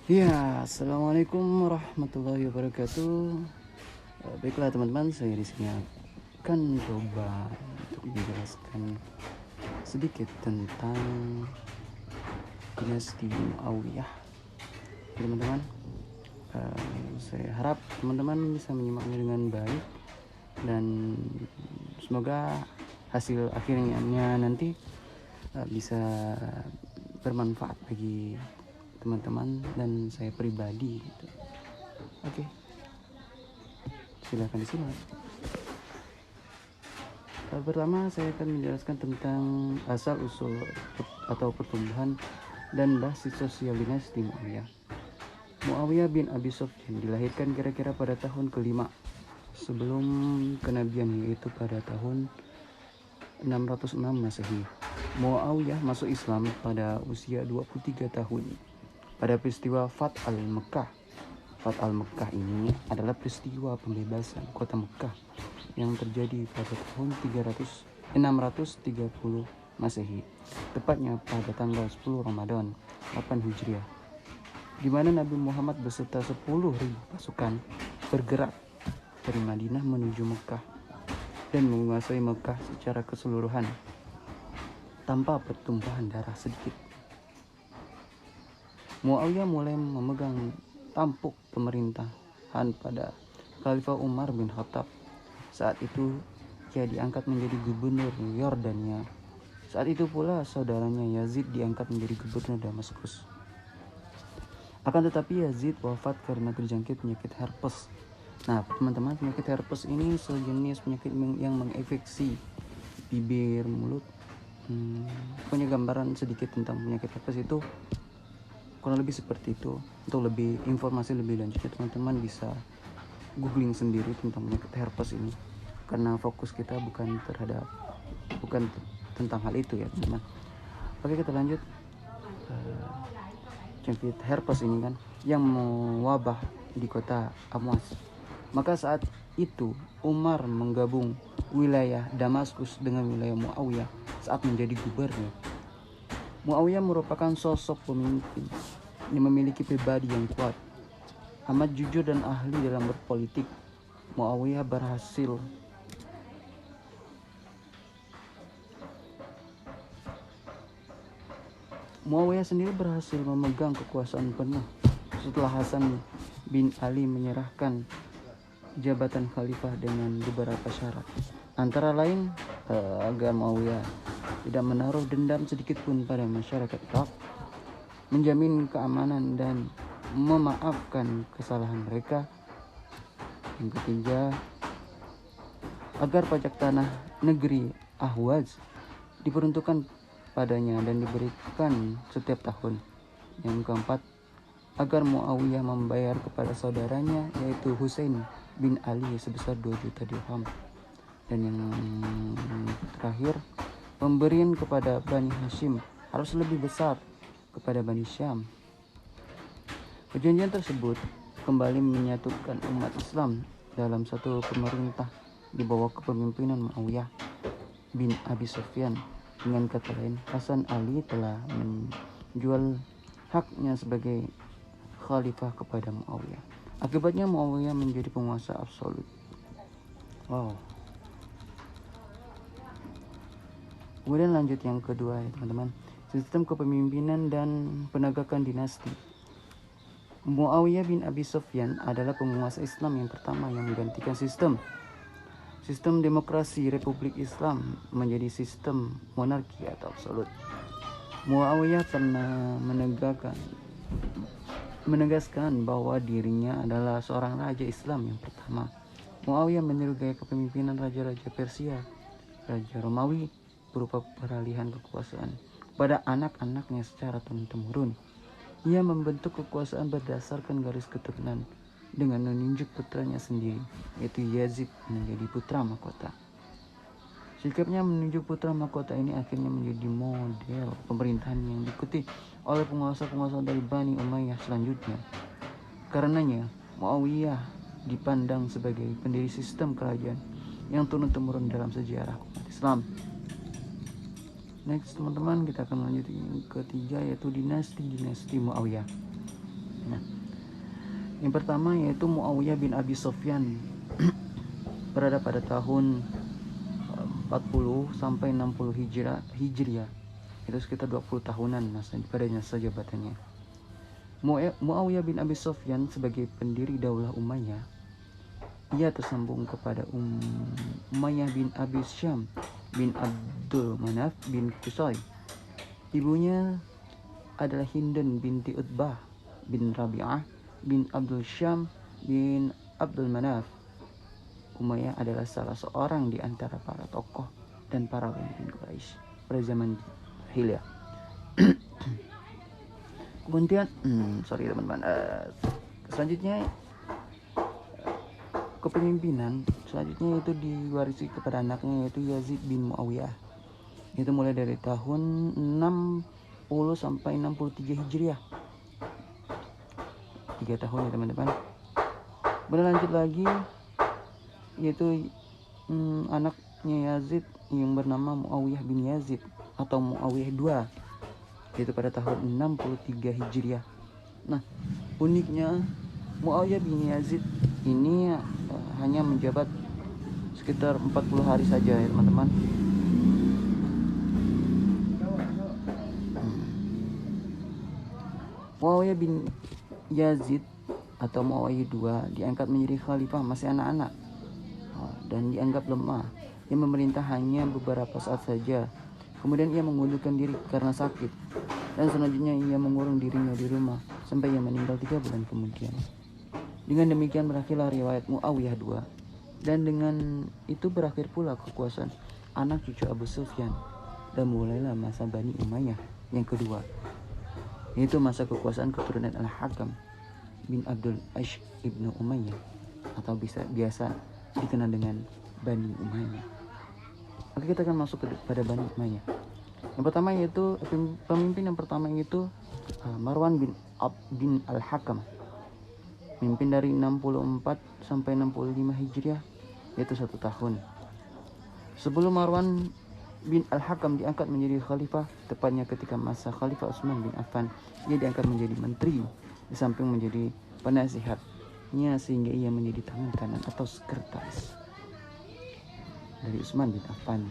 Ya, assalamualaikum warahmatullahi wabarakatuh. Baiklah teman-teman, saya di sini akan coba untuk menjelaskan sedikit tentang dinasti Muawiyah. Teman-teman, saya harap teman-teman bisa menyimaknya dengan baik dan semoga hasil akhirnya nanti bisa bermanfaat bagi teman-teman dan saya pribadi gitu. Oke, silakan disimak. Pertama saya akan menjelaskan tentang asal usul atau pertumbuhan dan basis sosial dinasti Muawiyah. Muawiyah bin Abi Sufyan dilahirkan kira-kira pada tahun kelima sebelum kenabian, yaitu pada tahun 606 Masehi. Muawiyah masuk Islam pada usia 23 tahun pada peristiwa Fath al-Mekkah. Fath al-Mekkah ini adalah peristiwa pembebasan kota Mekkah yang terjadi pada tahun 630 Masehi, tepatnya pada tanggal 10 Ramadan 8 Hijriah, di mana Nabi Muhammad beserta 10.000 pasukan bergerak dari Madinah menuju Mekkah dan menguasai Mekkah secara keseluruhan tanpa pertumpahan darah sedikit. Muawiyah mulai memegang tampuk pemerintahan pada Khalifah Umar bin Khattab. Saat itu ia diangkat menjadi gubernur Yordania. Saat itu pula saudaranya Yazid diangkat menjadi gubernur Damaskus. Akan tetapi Yazid wafat karena terjangkit penyakit herpes. Nah teman-teman, penyakit herpes ini sejenis penyakit yang menginfeksi bibir, mulut. Punya gambaran sedikit tentang penyakit herpes itu kurang lebih seperti itu. Untuk lebih informasi lebih lanjutnya teman-teman bisa googling sendiri tentang penyakit herpes ini, karena fokus kita bukan tentang hal itu ya teman-teman. Oke, kita lanjut. Penyakit herpes ini kan yang mewabah di kota Amwas. Maka saat itu Umar menggabung wilayah Damaskus dengan wilayah Muawiyah saat menjadi gubernur. Muawiyah merupakan sosok pemimpin yang memiliki pribadi yang kuat, amat jujur dan ahli dalam berpolitik. Muawiyah sendiri berhasil memegang kekuasaan penuh setelah Hasan bin Ali menyerahkan jabatan khalifah dengan beberapa syarat, antara lain agar Muawiyah tidak menaruh dendam sedikit pun pada masyarakat Irak, menjamin keamanan dan memaafkan kesalahan mereka. Yang ketiga, agar pajak tanah negeri Ahwaz diperuntukkan padanya dan diberikan setiap tahun. Yang keempat, agar Muawiyah membayar kepada saudaranya yaitu Husain bin Ali sebesar 2 juta dirham. Dan yang terakhir, pemberian kepada Bani Hashim harus lebih besar kepada Bani Syam. Perjanjian tersebut kembali menyatukan umat Islam dalam satu pemerintah di bawah kepemimpinan Muawiyah bin Abi Sufyan. Dengan kata lain, Hasan Ali telah menjual haknya sebagai khalifah kepada Muawiyah. Akibatnya Muawiyah menjadi penguasa absolut. Wow. Kemudian lanjut yang kedua ya teman-teman, sistem kepemimpinan dan penegakan dinasti. Muawiyah bin Abi Sufyan adalah penguasa Islam yang pertama yang menggantikan sistem demokrasi Republik Islam menjadi sistem monarki atau absolut. Muawiyah pernah menegaskan bahwa dirinya adalah seorang raja Islam yang pertama. Muawiyah meniru gaya kepemimpinan raja-raja Persia, Raja Romawi, berupa peralihan kekuasaan pada anak-anaknya secara turun-temurun. Ia membentuk kekuasaan berdasarkan garis keturunan dengan menunjuk putranya sendiri, yaitu Yazid, menjadi putra mahkota. Sikapnya menunjuk putra mahkota ini akhirnya menjadi model pemerintahan yang diikuti oleh penguasa-penguasa dari Bani Umayyah selanjutnya. Karenanya, Muawiyah dipandang sebagai pendiri sistem kerajaan yang turun-temurun dalam sejarah umat Islam. Next teman-teman, kita akan lanjut yang ketiga, yaitu dinasti Muawiyah. Nah, Yang pertama yaitu Muawiyah bin Abi Sufyan berada pada tahun 40 sampai 60 Hijriah. Itu sekitar 20 tahunan padanya jabatannya. Muawiyah bin Abi Sufyan sebagai pendiri Daulah Umayyah, ia tersambung kepada Umayyah bin Abi Syam bin Abdul Manaf bin Qusay. Ibunya adalah Hindun binti Utbah bin Rabi'ah bin Abdul Syam bin Abdul Manaf. Umayyah adalah salah seorang di antara para tokoh dan para pemimpin Quraisy pada zaman jahiliyah. Kemudian, teman-teman, selanjutnya kepemimpinan selanjutnya itu diwarisi kepada anaknya yaitu Yazid bin Muawiyah. Itu mulai dari tahun 60 sampai 63 Hijriah. 3 tahun ya teman-teman. Berlanjut lagi yaitu anaknya Yazid yang bernama Muawiyah bin Yazid atau Muawiyah II, yaitu pada tahun 63 Hijriah. Nah, uniknya Muawiyah bin Yazid ini hanya menjabat sekitar 40 hari saja ya teman-teman. Muawiyah bin Yazid atau Muawiyah II diangkat menjadi khalifah masih anak-anak dan dianggap lemah. Ia memerintah hanya beberapa saat saja. Kemudian ia mengundurkan diri karena sakit. Dan selanjutnya ia mengurung dirinya di rumah sampai ia meninggal 3 bulan kemudian. Dengan demikian berakhirlah riwayat Muawiyah II. Dan dengan itu berakhir pula kekuasaan anak cucu Abu Sufyan. Dan mulailah masa Bani Umayyah yang kedua, yaitu masa kekuasaan keturunan Al-Hakam bin Abdul Ash ibnu Umayyah atau biasa dikenal dengan Bani Umayyah. Oke, kita akan masuk pada Bani Umayyah. Yang pertama yaitu pemimpin yang pertama yaitu Marwan bin Al-Hakam, memimpin dari 64 sampai 65 Hijriah, yaitu 1 tahun. Sebelum Marwan bin Al-Hakam diangkat menjadi khalifah, tepatnya ketika masa Khalifah Utsman bin Affan, ia diangkat menjadi menteri di samping menjadi penasihatnya sehingga ia menjadi tangan kanan atau sekretaris dari Utsman bin Affan.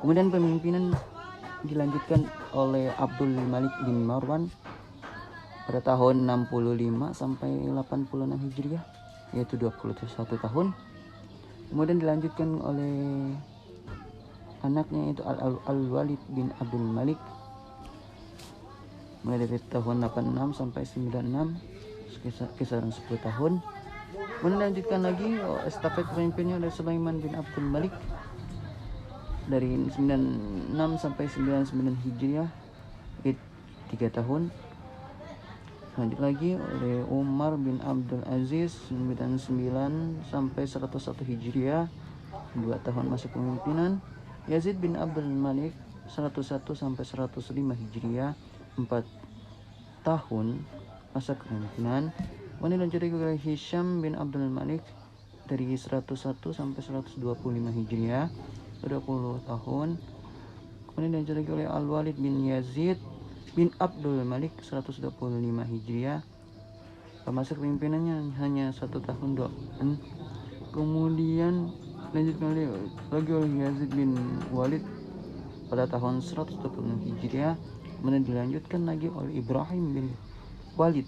Kemudian pemimpinan dilanjutkan oleh Abdul Malik bin Marwan pada tahun 65 sampai 86 Hijriah, yaitu 21 tahun. Kemudian dilanjutkan oleh anaknya yaitu Al-Walid bin Abdul Malik mulai dari tahun 86 sampai 96, kisaran 10 tahun. Kemudian dilanjutkan lagi estafet pemimpinnya oleh Sulaiman bin Abdul Malik dari 96 sampai 99 Hijriah, 3 tahun. Lanjut lagi oleh Umar bin Abdul Aziz 99 sampai 101 Hijriah, 2 tahun masa kepemimpinan. Yazid bin Abdul Malik 101 sampai 105 Hijriah, 4 tahun masa kepemimpinan. Kemudian lanjut lagi oleh Hisham bin Abdul Malik dari 101 sampai 125 Hijriah, 20 tahun. Kemudian lanjut lagi oleh Al-Walid bin Yazid bin Abdul Malik 125 Hijriah. Masa kepemimpinannya hanya 1 tahun doang. Kemudian lanjutkan lagi oleh Yazid bin Walid pada tahun 126 Hijriah. Kemudian dilanjutkan lagi oleh Ibrahim bin Walid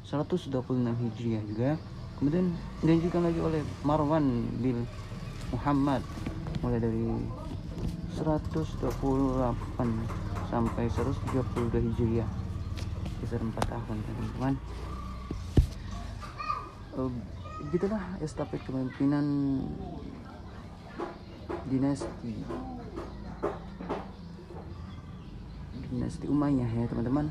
126 Hijriah juga. Kemudian dilanjutkan lagi oleh Marwan bin Muhammad mulai dari 128 sampai 132 Hijriah, kisar 4 tahun teman-teman. Begitulah estafet kepemimpinan dinasti Umayyah ya teman-teman.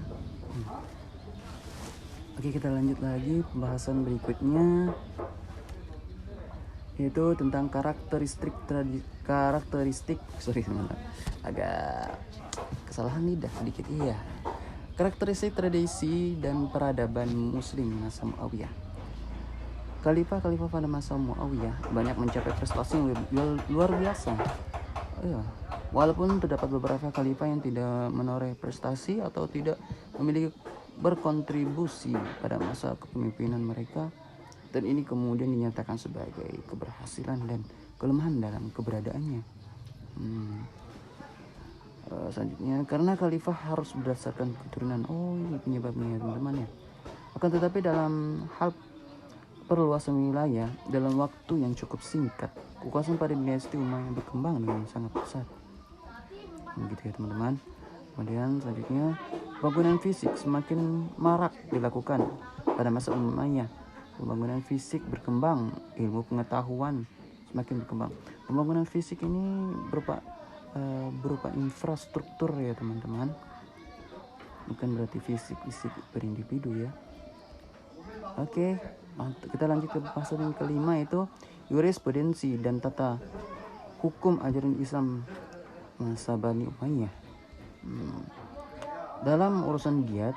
Oke, kita lanjut lagi pembahasan berikutnya, yaitu tentang karakteristik agak kesalahan lidah sedikit iya. Karakteristik tradisi dan peradaban muslim masa Muawiyah. Khalifah pada masa Muawiyah banyak mencapai prestasi yang luar biasa. Walaupun terdapat beberapa khalifah yang tidak menoreh prestasi atau tidak memiliki berkontribusi pada masa kepemimpinan mereka, dan ini kemudian dinyatakan sebagai keberhasilan dan kelemahan dalam keberadaannya. Selanjutnya, karena khalifah harus berdasarkan keturunan. Oh, ini penyebabnya teman-teman ya. Akan tetapi dalam hal perluasan wilayah dalam waktu yang cukup singkat, kekuasaan pada dinasti Umayyah berkembang dengan sangat pesat. Begitu ya teman-teman. Kemudian selanjutnya, pembangunan fisik semakin marak dilakukan pada masa Umayyah. Pembangunan fisik berkembang, ilmu pengetahuan semakin berkembang. Pembangunan fisik ini berupa infrastruktur ya teman-teman, bukan berarti fisik per individu ya. Oke, kita lanjut ke pasal yang kelima, itu jurisprudensi dan tata hukum ajaran Islam masa Bani Umayyah. Dalam urusan diat,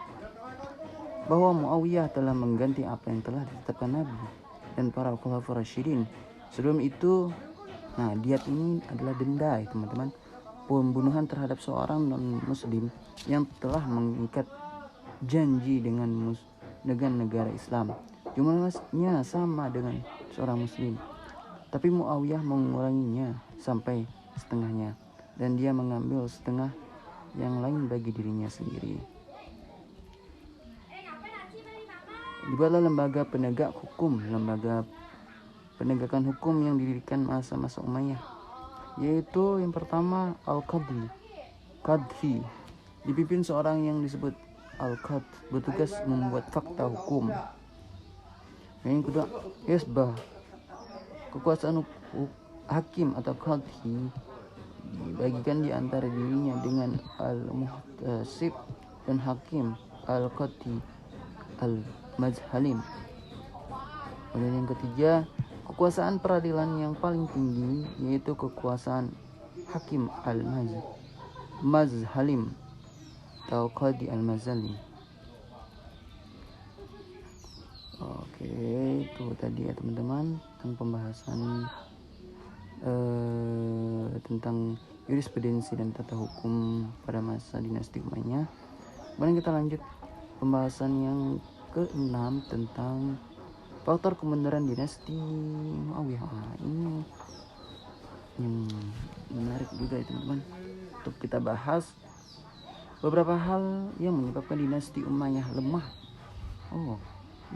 bahwa Muawiyah telah mengganti apa yang telah ditetapkan Nabi dan para khulafaur rasyidin. Sebelum itu, diat ini adalah denda ya teman-teman, pembunuhan terhadap seorang non-muslim yang telah mengikat janji dengan negara Islam. Jumlahnya sama dengan seorang muslim, tapi Muawiyah menguranginya sampai setengahnya, dan dia mengambil setengah yang lain bagi dirinya sendiri. Dibuatlah lembaga penegak hukum, lembaga penegakan hukum yang didirikan masa-masa Umayyah, yaitu yang pertama Al-Qadhi, dipimpin seorang yang disebut Al-Qadh, bertugas membuat fakta hukum. Yang kedua, Hisbah, kekuasaan hakim atau Qadhi dibagikan di antara dirinya dengan Al-Muhtasib dan Hakim Al-Qadhi Al-Mazhalim. Kemudian yang ketiga, kekuasaan peradilan yang paling tinggi, yaitu kekuasaan Hakim Al-Mazhalim atau Qadhi Al-Mazalim. Oke, itu tadi ya teman-teman tentang pembahasan tentang jurisprudensi dan tata hukum pada masa dinasti Umayyah. Kemudian kita lanjut pembahasan yang ke-6 tentang faktor kemunduran dinasti Muawiyah. Ini yang menarik juga ya teman-teman untuk kita bahas. Beberapa hal yang menyebabkan dinasti Umayyah lemah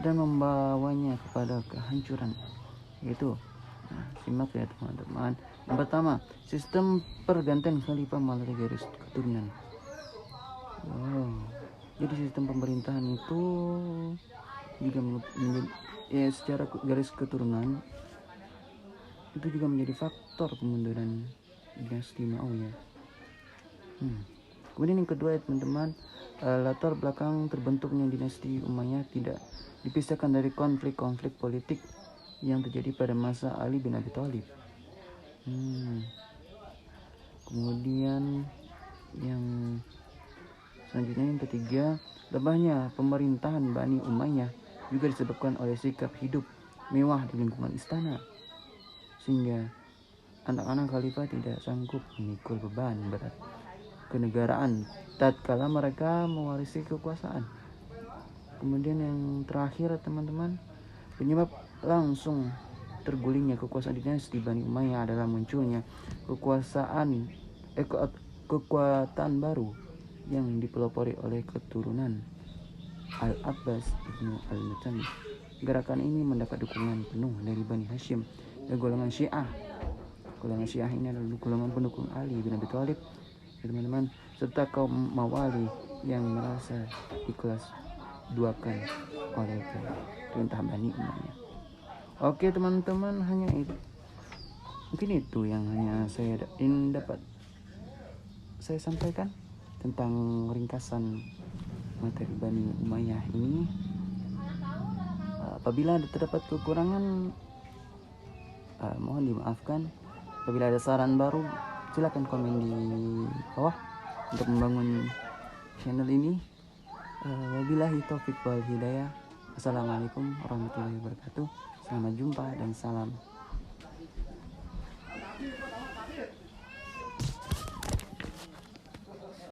dan membawanya kepada kehancuran, yaitu simak ya teman-teman. Yang pertama, sistem pergantian khalifah melalui garis keturunan. Jadi sistem pemerintahan itu juga secara garis keturunan itu juga menjadi faktor kemunduran dinasti Muawiyah. Kemudian yang kedua ya teman-teman, latar belakang terbentuknya dinasti Umayyah tidak dipisahkan dari konflik-konflik politik yang terjadi pada masa Ali bin Abi Thalib. Kemudian yang selanjutnya yang ketiga, lemahnya pemerintahan Bani Umayyah juga disebabkan oleh sikap hidup mewah di lingkungan istana, sehingga anak-anak khalifah tidak sanggup memikul beban berat kenegaraan tatkala mereka mewarisi kekuasaan. Kemudian yang terakhir teman-teman, penyebab langsung tergulingnya kekuasaan dinasti Bani Umayyah adalah munculnya kekuatan baru yang dipelopori oleh keturunan Al-Abbas ibnu Al-Muttalib. Gerakan ini mendapat dukungan penuh dari Bani Hashim dan golongan Syiah. Golongan Syiah ini adalah golongan pendukung Ali bin Abi Thalib, teman-teman, serta kaum Mawali yang merasa ikhlas duakan oleh perintah Bani Umayyah. Oke teman-teman, hanya itu, mungkin itu yang hanya dapat saya sampaikan tentang ringkasan materi Bani Umayyah ini. Apabila terdapat kekurangan, mohon dimaafkan. Apabila ada saran baru, silakan komen di bawah untuk membangun channel ini. Wabillahi taufiq wal hidayah. Assalamualaikum warahmatullahi wabarakatuh. Selamat jumpa dan salam